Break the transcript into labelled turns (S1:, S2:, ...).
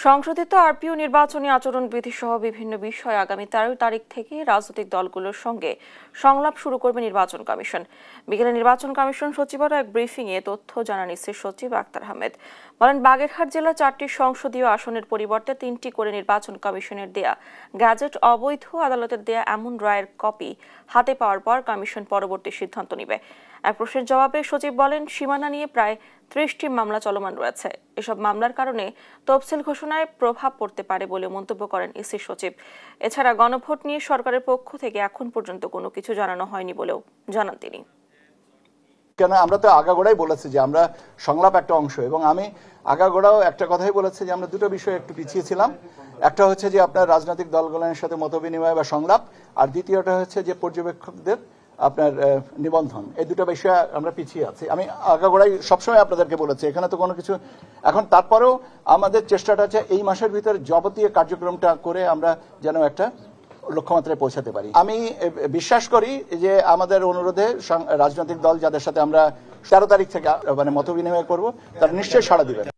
S1: সংশোধিত আরপিও নির্বাচনী আচরণবিধি সহ বিভিন্ন বিষয়ে আগামী 13 তারিখ থেকে রাজনৈতিক দলগুলোর সঙ্গে সংলাপ শুরু করবে নির্বাচন কমিশন। বিকেলে নির্বাচন কমিশন সচিবালয় এক ব্রিফিংয়ে তথ্য জানান ইসির সচিব আক্তার আহমেদ। বলেন, বাগেরহাট জেলা 4টি সংসদীয় আসনের পরিবর্তে 3টি করে নির্বাচন কমিশনের দেয়া গ্যাজেট অবৈধ আদালতের দেয়া এমন রায়ের কপি হাতে পাওয়ার পর কমিশন পরবর্তী সিদ্ধান্ত নেবে। এক প্রশ্নের জবাবে সচিব বলেন, সীমানা নিয়ে প্রায় 30টি মামলা চলমান রয়েছে। এসব মামলার কারণে তফসিল ঘোষণায় প্রভাব পড়তে পারে বলে মন্তব্য করেন ইসি সচিব। এছাড়া গণভোট নিয়ে সরকারের পক্ষ থেকে এখন পর্যন্ত কোনো কিছু জানানো হয়নি বলেও জানান তিনি।
S2: কেন আমরা তো আগাগোড়াই বলেছি যে আমরা সংলাপ একটা অংশ, এবং আমি আগাগোড়াও একটা কথাই বলেছি যে আমরা দুটো বিষয়ে একটু পিছিয়ে ছিলাম। একটা হচ্ছে যে আপনার রাজনৈতিক দলগুলোর সাথে মতবিনিময় বা সংলাপ, আর দ্বিতীয়টা হচ্ছে যে পর্যবেক্ষকদের আপনার নিবন্ধন। এই দুটো বিষয়ে আমরা পিছিয়ে আছি। আমি আগাগোড়াই সবসময় আপনাদেরকে বলেছি, এখানে তো কোনো কিছু এখন তারপরেও আমাদের চেষ্টাটা হচ্ছে এই মাসের ভিতরে যাবতীয় কার্যক্রমটা করে আমরা যেন একটা লক্ষ্যমাত্রায় পৌঁছাতে পারি। আমি বিশ্বাস করি যে আমাদের অনুরোধে রাজনৈতিক দল যাদের সাথে আমরা 13 তারিখ থেকে মতবিনিময় করব, তারা নিশ্চয়ই সাড়া দিবেন।